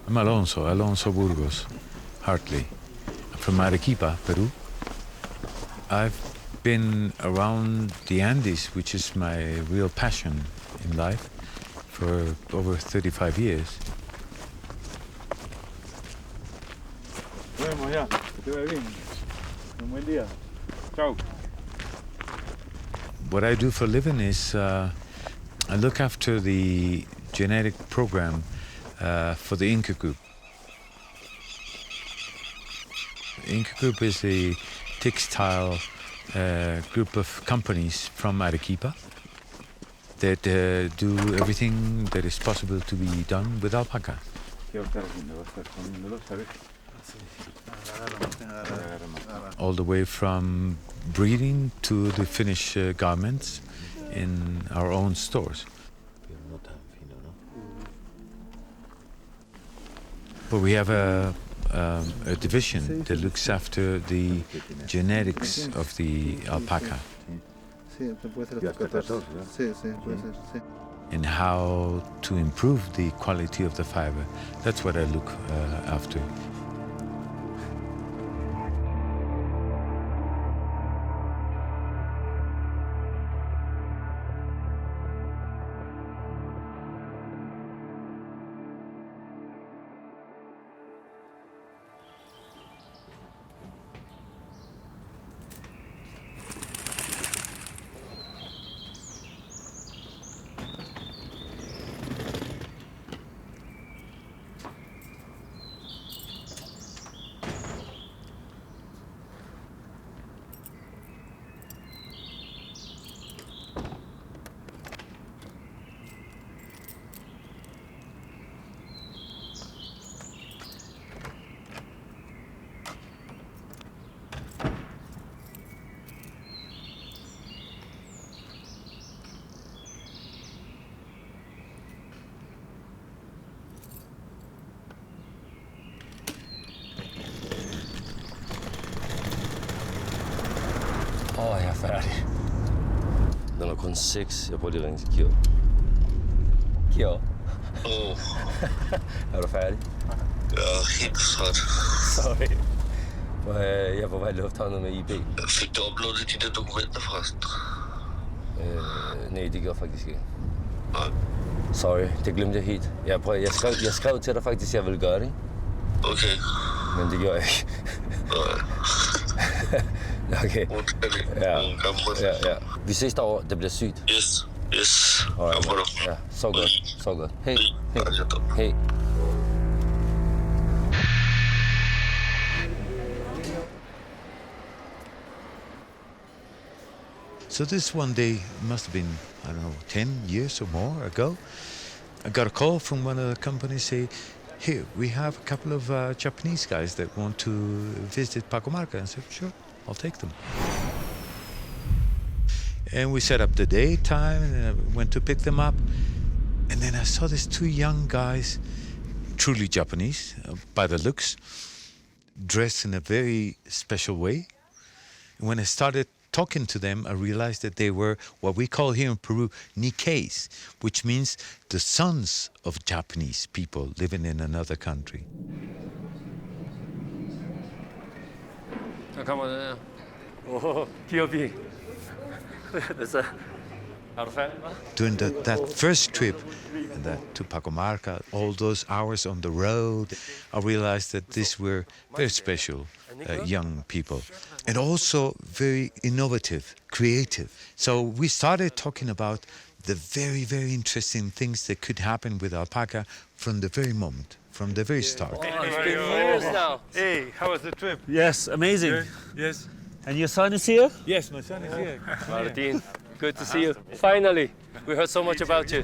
I'm Alonso Burgos Hartley. I'm from Arequipa, Peru. I've been around the Andes, which is my real passion in life, for over 35 years. Bueno, ya, que te vaya bien. Un buen día. Ciao. What I do for a living is I look after the genetic program for the Inca Group. The Inca Group is a textile group of companies from Arequipa that do everything that is possible to be done with alpaca. ¿Qué va a estar haciendo? ¿Va a estar comiéndolo, sabes? All the way from breeding to the finished garments in our own stores. But we have a division that looks after the genetics of the alpaca and how to improve the quality of the fiber. That's what I look after. Jeg er færdig. Den er kun 6. Jeg prøver lige at ringe til Kjør. Kjør. Er du færdig? Ja, helt træt. Sorry. Jeg er på vej i lufthavnen med IB. Fik du uploadet de der dokumenter forresten? Nej, det gjorde jeg faktisk ikke. Nej. Sorry, det glemte jeg helt. Jeg skrev til dig faktisk, at jeg ville gøre det. Okay. Men det gjorde jeg ikke. Nej. Okay. Ja. Vi ses derovre. Det bliver sygt. Yes. Ja, så godt. Hey. Hey. So this one day, must have been, I don't know, 10 years or more ago, I got a call from one of the companies say, here, we have a couple of Japanese guys that want to visit Pacomarca. I said, sure, I'll take them. And we set up the daytime and I went to pick them up. And then I saw these two young guys, truly Japanese by the looks, dressed in a very special way. And when I started talking to them, I realized that they were what we call here in Peru Nikkeis, which means the sons of Japanese people living in another country. Der kommer den her. Kirby. During that first trip to Pacomarca, all those hours on the road, I realized that these were very special young people and also very innovative, creative. So we started talking about the very, very interesting things that could happen with alpaca from the very moment, from the very start. It's been years now. Hey, how was the trip? Yes, amazing. Yes. And your son is here? Yes, my son is here. Martin, good to see you. Finally, we heard so much about you.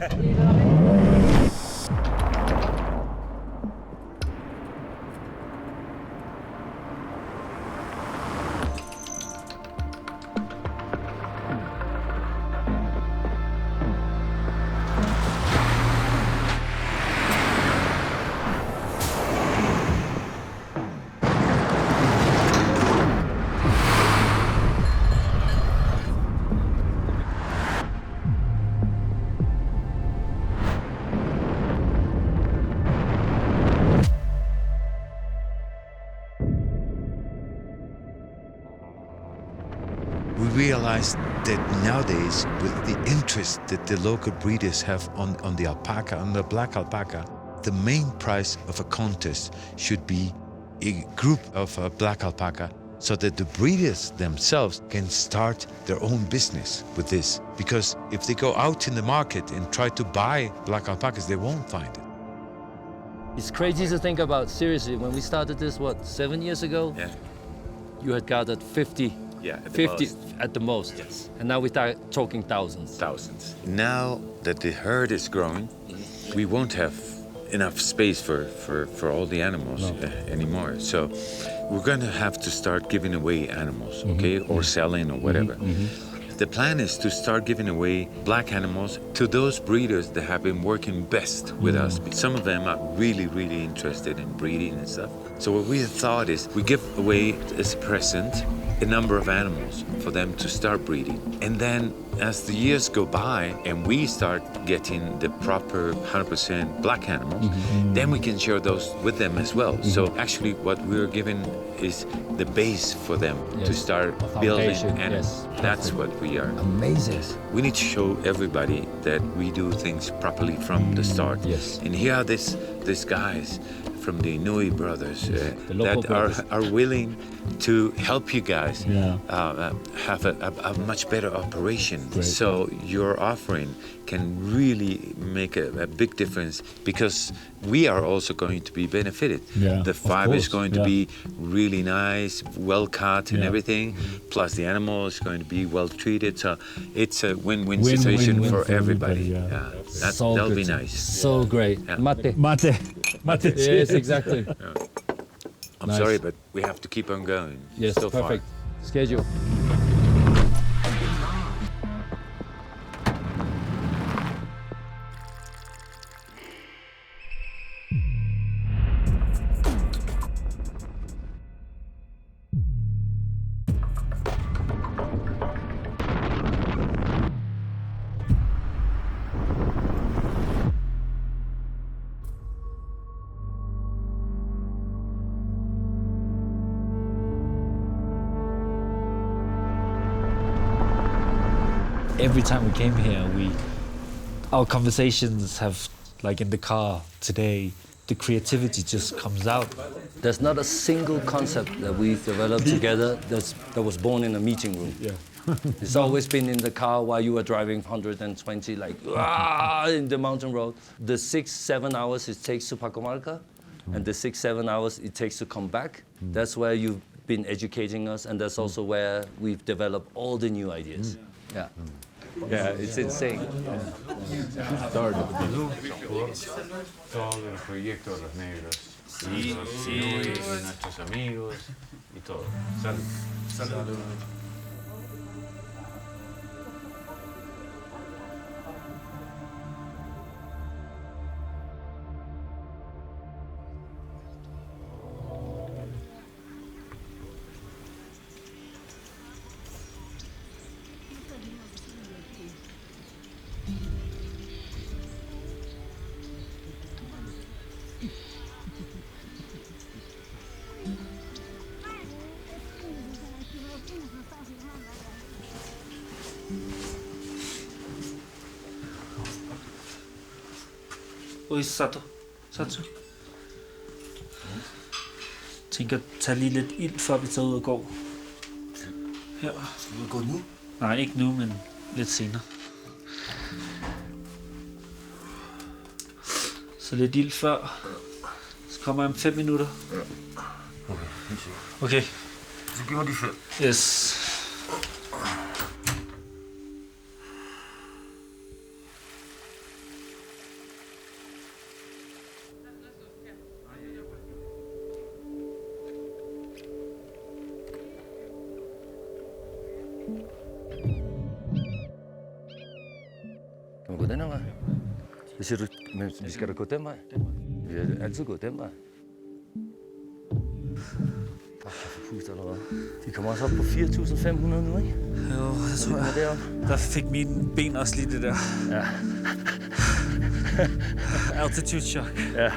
realized that nowadays, with the interest that the local breeders have on the alpaca, on the black alpaca, the main prize of a contest should be a group of black alpaca, so that the breeders themselves can start their own business with this. Because if they go out in the market and try to buy black alpacas, they won't find it. It's crazy to think about, seriously, when we started this, 7 years ago? Yeah. You had gathered 50. Yeah, at the 50 most. at the most. Yes. And now we're talking thousands. Thousands. Now that the herd is growing, we won't have enough space for all the animals anymore. So we're going to have to start giving away animals, okay, or selling or whatever. The plan is to start giving away black animals to those breeders that have been working best with us. Some of them are really, really interested in breeding and stuff. So what we have thought is we give away as a present a number of animals for them to start breeding. And then as the years go by and we start getting the proper 100% black animals, then we can share those with them as well. So actually what we're giving is the base for them to start building animals. That's what we are. Amazing. We need to show everybody that we do things properly from the start. Yes. And here are these guys from the Inui brothers local that brothers. are willing to help you guys Yeah. have a much better operation. So your offering can really make a big difference, because we are also going to be benefited. Yeah, The of fiber is course, going to yeah. be really nice, well cut and Yeah. everything, plus the animal is going to be well treated. So it's a win-win Win-win situation for for everybody. everybody, yeah. That'll be good. nice. So great. Yeah. Mate. Mate. Yes, exactly. I'm Nice. sorry, but we have to keep on going. Yes, So far. perfect. Schedule. Every time we came here, our conversations have, like in the car today, the creativity just comes out. There's not a single concept that we've developed together that was born in a meeting room. Yeah. It's always been in the car while you were driving 120, like, in the mountain road. The 6-7 hours it takes to Pacomarca, and the 6-7 hours it takes to come back, that's where you've been educating us, and that's also where we've developed all the new ideas. Yeah. Yeah, it's insane. Todo el proyecto de los negros, y nuestros amigos y todo. Salud. Ui, Sato. Tænker, tag lige lidt ild, før vi tager ud og går. Her. Skal vi gå nu? Nej, ikke nu, men lidt senere. Så lidt ild før. Så kommer jeg om 5 minutter. Okay. Så giv mig de 5. Yes. Kan man gå den her vej? Hvad siger du? Men vi skal da gå den vej? Vi har altid gået den vej. Pust eller hvad? Vi kommer også op på 4.500 nu, ikke? Jo, jeg tror jeg. Deroppe. Der fik mine ben også lige det der. Ja. Altitude shock. Ja.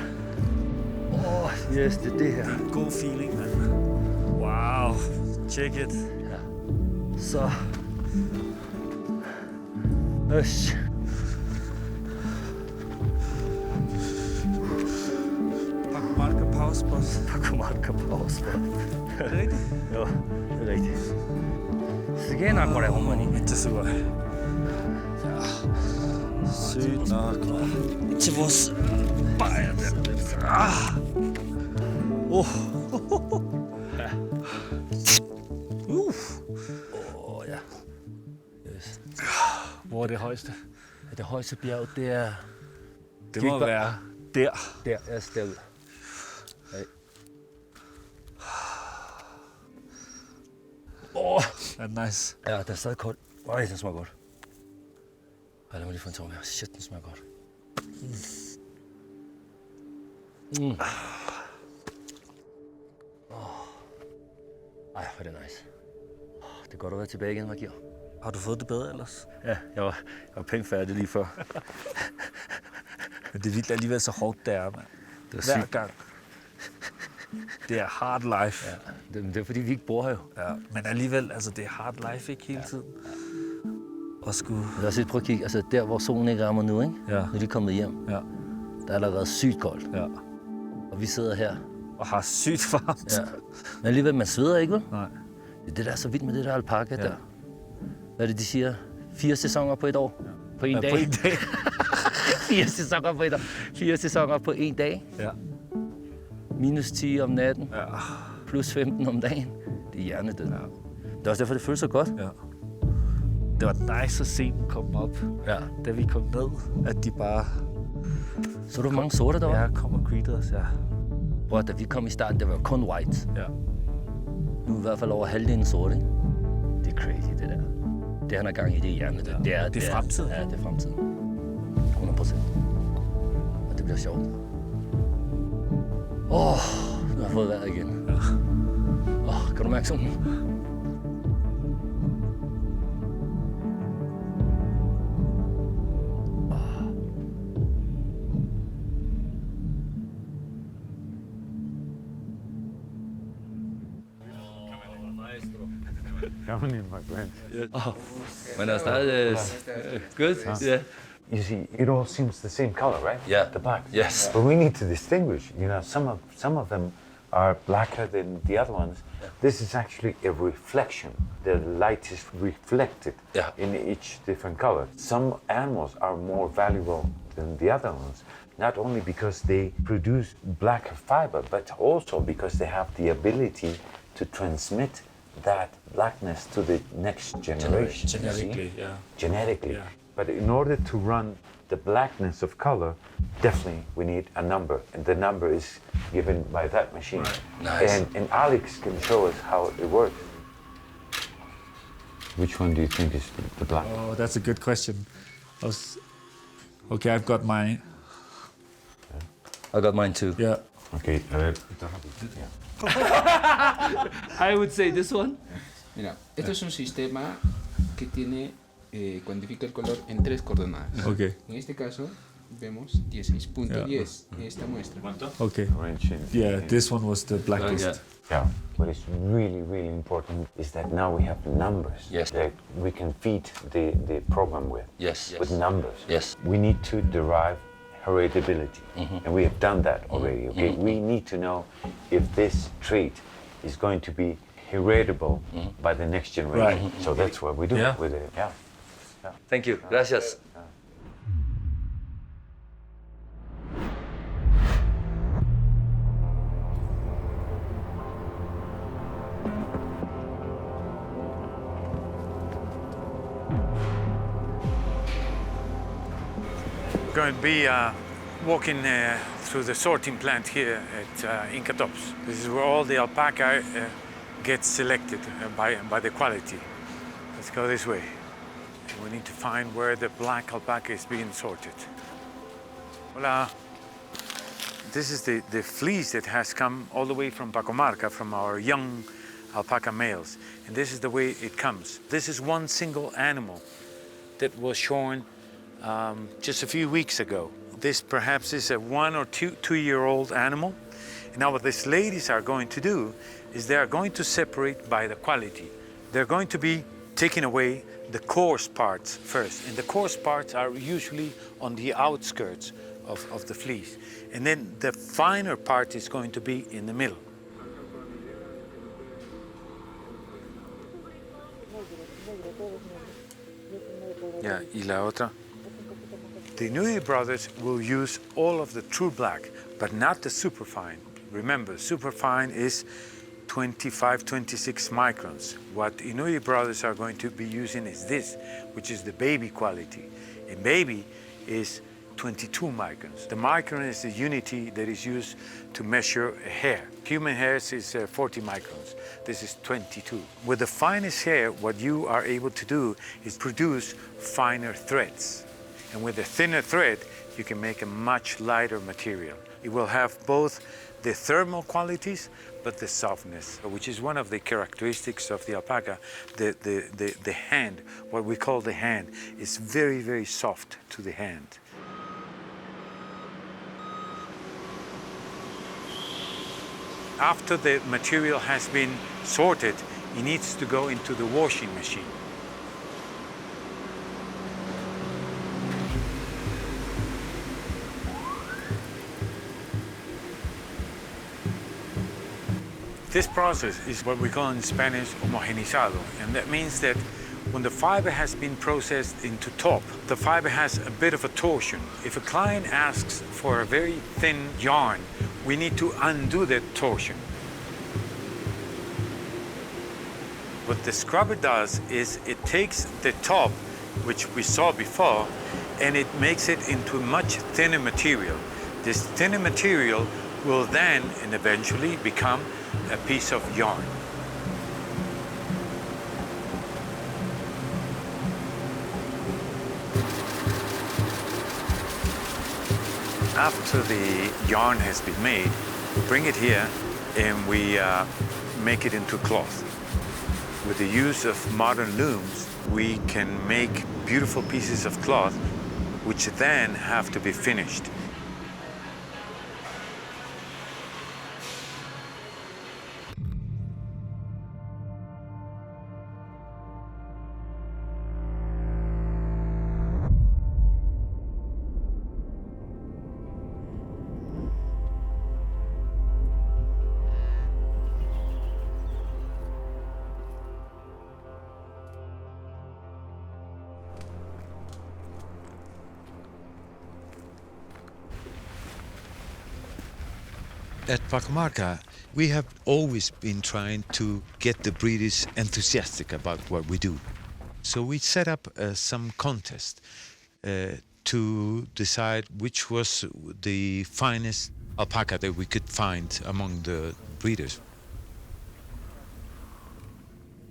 Yes, det er det her. God feeling, mand. Wow. Check it. Så Yes. Pacomarca Power Spot. Pacomarca Power Spot. Er det rigtigt? Jo, det er rigtigt. すげえなこれほんまに。めっちゃすごい。Sygt nok. Til vores bajer der. Ja. Yes. Hvor er det højeste? Det højeste bjerg, det er Det må være der. der. Yes, derude. Er det nice? Ja, det er stadig koldt. Øj, den smager godt. Ej, lad mig lige få en tår mere. Shit, den smager godt. Ej, hvor er det nice. Det er godt at være tilbage igen, Markier. Har du fået det bedre ellers? Ja, jeg var pænt færdig lige før. Men det er vildt alligevel så hårdt, det er, mand. Det er Hver sygt. gang. Det er hard life. Ja, det er fordi, vi ikke bor her jo. Ja. Men alligevel, altså det er hard life, ikke hele tiden. Og skulle... Lad os lige prøve at kigge. Altså der, hvor solen ikke rammer nu, ikke? Ja. Nu er de kommet hjem. Ja. Der er allerede sygt koldt. Ja. Og vi sidder her. Og har sygt varmt. Ja. Men alligevel, man sveder ikke, vel? Nej. Det er det, der er så vildt med det der alpaka Ja. der. Hvad er det, de siger? 4 sæsoner på et år? Ja. På en dag? På en dag. 4 sæsoner på et år. 4 sæsoner på en dag. Ja. Minus 10 om natten. Ja. Plus 15 om dagen. Det er hjernedød. Ja. Det er også derfor, det føles så godt. Ja. Det var nice at se dem komme op, Ja. da vi kom ned, at de bare Så du mange sorte, der var? kom og greetede os, ja. Prøv at da vi kom i starten, det var kun white. Ja. Nu er i hvert fald over halvdelen sorte, ikke? Det er crazy, det der. Det han har gang i, det er hjernedød. Ja. Det er fremtiden. Ja, det er fremtiden. 100%. Og det bliver sjovt. Nu har jeg fået vejret igen. Ja. Kan du mærke solen? Coming in, my friend. Buenas tardes. Good? Yeah. You see, it all seems the same color, right? Yeah. The black. Yes. But we need to distinguish. You know, some of them are blacker than the other ones. This is actually a reflection. The light is reflected Yeah. in each different color. Some animals are more valuable than the other ones, not only because they produce black fiber, but also because they have the ability to transmit that blackness to the next generation. you see? Genetically, yeah. Genetically. Yeah. But in order to run the blackness of color, definitely we need a number, and the number is given by that machine. Nice. And Alex can show us how it works. Which one do you think is the black? Oh, that's a good question. Okay, I've got mine. I got mine too. Yeah. Okay. I would say this one. Mira, esto es un sistema que tiene, cuantifica el color en 3 coordenadas. Okay. En este caso vemos 16.10 en esta muestra. Okay. Arrange in- Yeah, in- this one was the blackest. Yeah. Yeah. What is really, really important is that now we have numbers Yes. that we can feed the program with. Yes. With numbers. Yes. We need to derive heritability, and we have done that already. Okay, we need to know if this trait is going to be heritable by the next generation. Right. So that's what we do Yeah. with it. Yeah. Thank you. Gracias. We're going to be walking through the sorting plant here at Incatops. This is where all the alpaca gets selected by the quality. Let's go this way. We need to find where the black alpaca is being sorted. Hola. This is the fleece that has come all the way from Pacomarca, from our young alpaca males. And this is the way it comes. This is one single animal that was shorn just a few weeks ago. This perhaps is a 1 or 2-year-old animal. And now what these ladies are going to do is they are going to separate by the quality. They're going to be taking away the coarse parts first. And the coarse parts are usually on the outskirts of the fleece. And then the finer part is going to be in the middle. Yeah, y la otra. The Inouye brothers will use all of the true black, but not the superfine. Remember, superfine is 25, 26 microns. What Inouye brothers are going to be using is this, which is the baby quality. And baby is 22 microns. The micron is the unity that is used to measure hair. Human hair is 40 microns. This is 22. With the finest hair, what you are able to do is produce finer threads. And with a thinner thread, you can make a much lighter material. It will have both the thermal qualities, but the softness, which is one of the characteristics of the alpaca. The hand, what we call the hand, is very, very soft to the hand. After the material has been sorted, it needs to go into the washing machine. This process is what we call in Spanish homogenizado, and that means that when the fiber has been processed into top, the fiber has a bit of a torsion. If a client asks for a very thin yarn, we need to undo that torsion. What the scrubber does is it takes the top, which we saw before, and it makes it into a much thinner material. This thinner material will then and eventually become a piece of yarn. After the yarn has been made, we bring it here and we make it into cloth. With the use of modern looms, we can make beautiful pieces of cloth, which then have to be finished. At Pacamarca, we have always been trying to get the breeders enthusiastic about what we do. So we set up some contest to decide which was the finest alpaca that we could find among the breeders.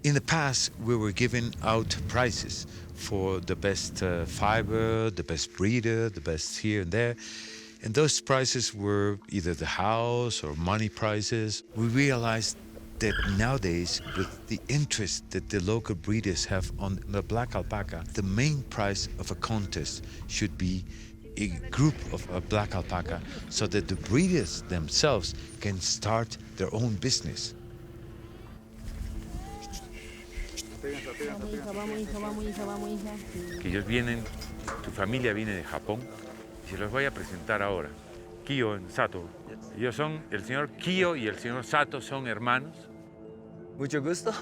In the past, we were giving out prizes for the best fiber, the best breeder, the best here and there. And those prizes were either the house or money prizes. We realized that nowadays, with the interest that the local breeders have on the black alpaca, the main prize of a contest should be a group of a black alpaca so that the breeders themselves can start their own business. Que ellos vienen, tu familia viene de Japón. Se los voy a presentar ahora. Kiyo y Sato. Ellos son, el señor Kiyo y el señor Sato son hermanos. Mucho gusto.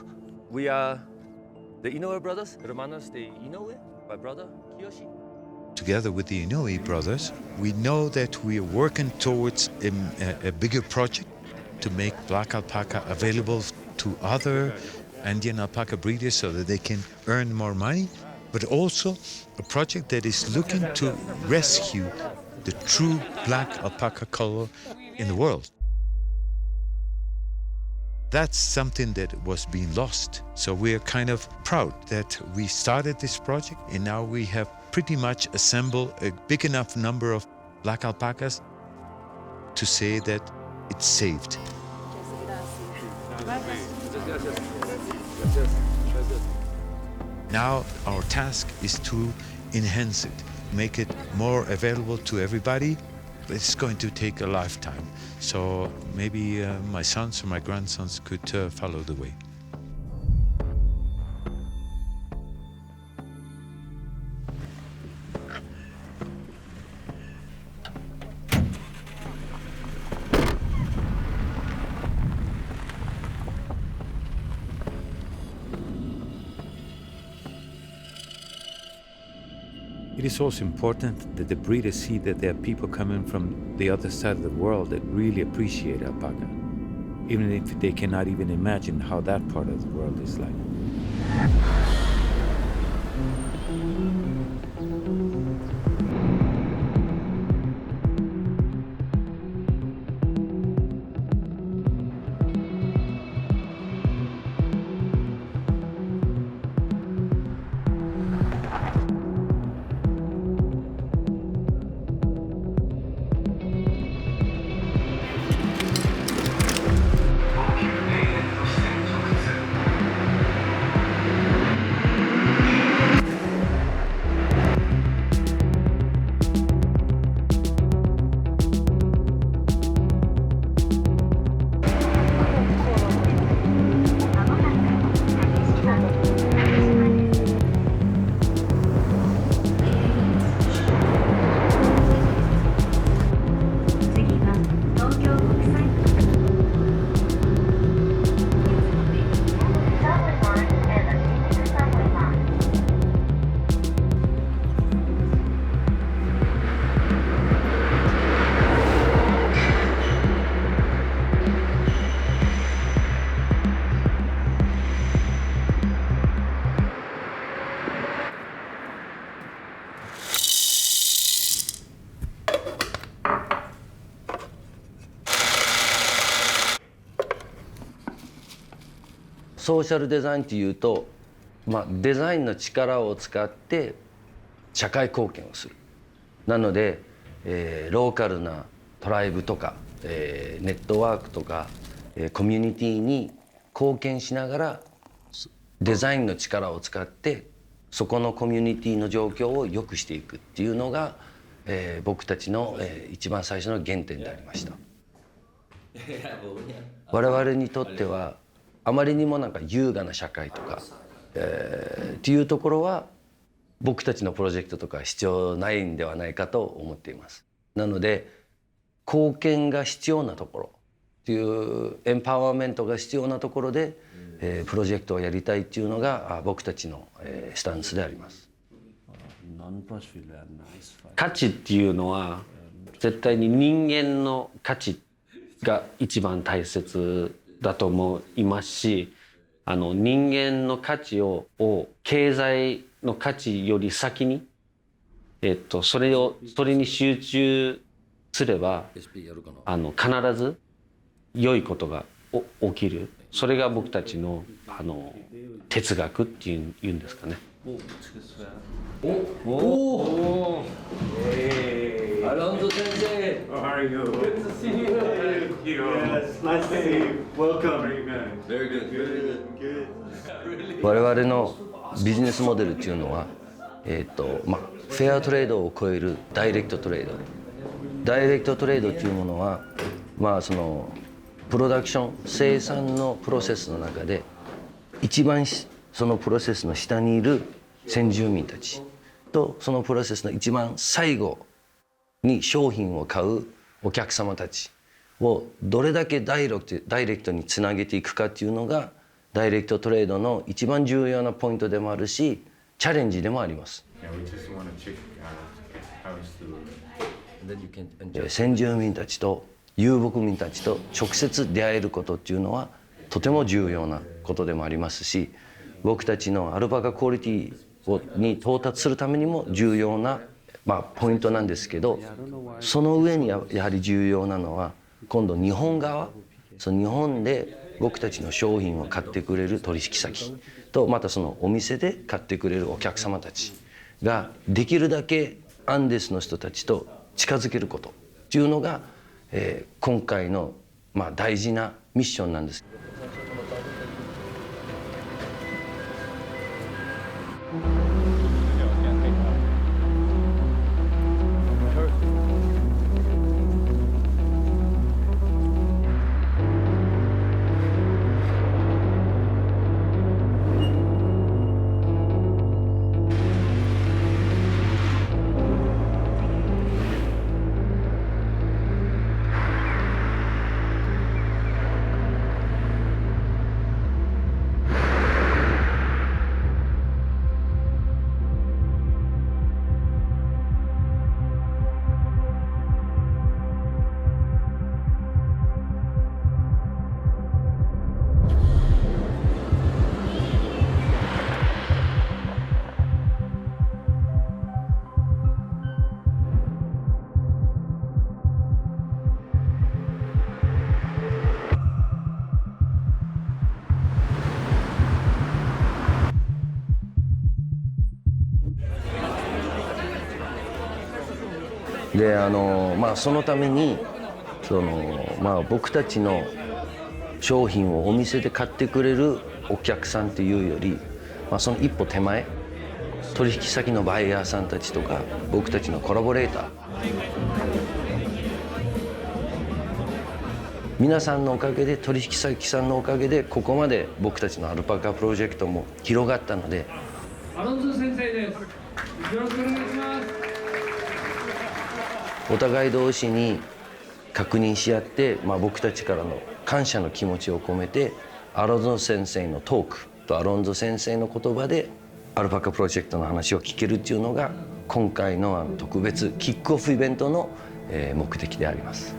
We are the Inoue brothers, hermanos de Inoue, my brother, Kiyoshi. Together with the Inouye brothers, we know that we are working towards a bigger project to make black alpaca available to other Andean alpaca breeders so that they can earn more money, but also a project that is looking to rescue the true black alpaca color in the world. That's something that was being lost. So we're kind of proud that we started this project and now we have pretty much assembled a big enough number of black alpacas to say that it's saved. Now our task is to enhance it, make it more available to everybody. It's going to take a lifetime. So maybe my sons or my grandsons could follow the way. It is also important that the breeders see that there are people coming from the other side of the world that really appreciate alpaca, even if they cannot even imagine how that part of the world is like.ソーシャルデザインというと、デザインの力を使って社会貢献をする。なので、ローカルなトライブとか、ネットワークとか、コミュニティに貢献しながらデザインの力を使ってそこのコミュニティの状況を良くしていくっていうのが、僕たちの、一番最初の原点でありました。我々にとってはあまりにも優雅な社会とか、っていうところは僕たちのプロジェクトとか必要ないんではないかと思っています。なので貢献が必要なところっていうエンパワーメントが必要なところで、プロジェクトをやりたいっていうのが僕たちの、スタンスであります。価値っていうのは絶対に人間の価値が一番大切だと思いますし、人間の価値を経済の価値より先に、それに集中すれば必ず良いことが起きる。それが僕たちの哲学っていうんですかね。アラウンド先生。How are you? Good to see you. Thank you. Yes, nice to see you. Welcome. Very good. Very good. 我々のビジネスモデルっていうのは、フェアトレードを超えるダイレクトトレード。ダイレクトトレードっていうものは、そのプロダクション生産のプロセスの中で一番そのプロセスの下にいる先住民たちとそのプロセスの一番最後に商品を買うお客様たちをどれだけダイレクトにつなげていくかっていうのがダイレクトトレードの一番重要なポイントでもあるしチャレンジでもあります。先住民たちと遊牧民たちと直接出会えることっていうのはとても重要なことでもありますし、僕たちのアルパカクオリティに到達するためにも重要な、ポイントなんですけど、その上にやはり重要なのは今度日本側、その日本で僕たちの商品を買ってくれる取引先とまたそのお店で買ってくれるお客様たちができるだけアンデスの人たちと近づけることっていうのが、今回の大事なミッションなんです。でそのために僕たちの商品をお店で買ってくれるお客さんっていうより、その一歩手前、取引先のバイヤーさんたちとか僕たちのコラボレーター、皆さんのおかげで、取引先さんのおかげでここまで僕たちのアルパカプロジェクトも広がったので。アロンゾ先生です。よろしくお願いします。お互い同士に確認し合って、僕たちからの感謝の気持ちを込めて、アロンゾ先生のトークとアロンゾ先生の言葉でアルパカプロジェクトの話を聞けるっていうのが今回の特別キックオフイベントの目的であります。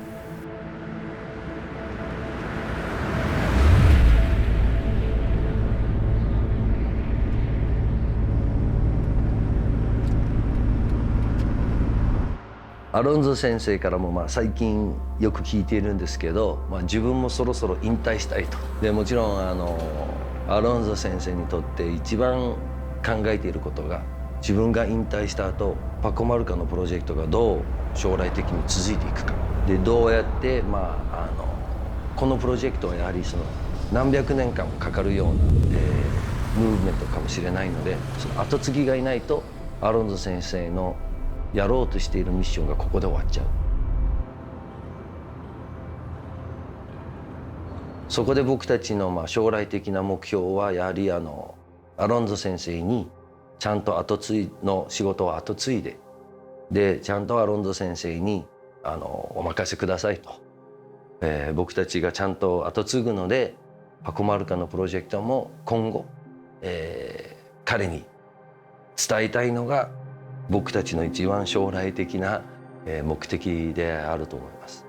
アロンゾ先生からも最近よく聞いているんですけど、自分もそろそろ引退したいと。でもちろんアロンゾ先生にとって一番考えていることが、自分が引退した後パコマルカのプロジェクトがどう将来的に続いていくかで、どうやってこのプロジェクトはやはり何百年間もかかるような、ムーブメントかもしれないので、その後継ぎがいないとアロンゾ先生のやろうとしているミッションがここで終わっちゃう。そこで僕たちの将来的な目標はやはりアロンゾ先生にちゃんと後継いの仕事を後継いで、ちゃんとアロンゾ先生にお任せくださいと、僕たちがちゃんと後継ぐので、パコマルカのプロジェクトも今後、彼に伝えたいのが僕たちの一番将来的な目的であると思います。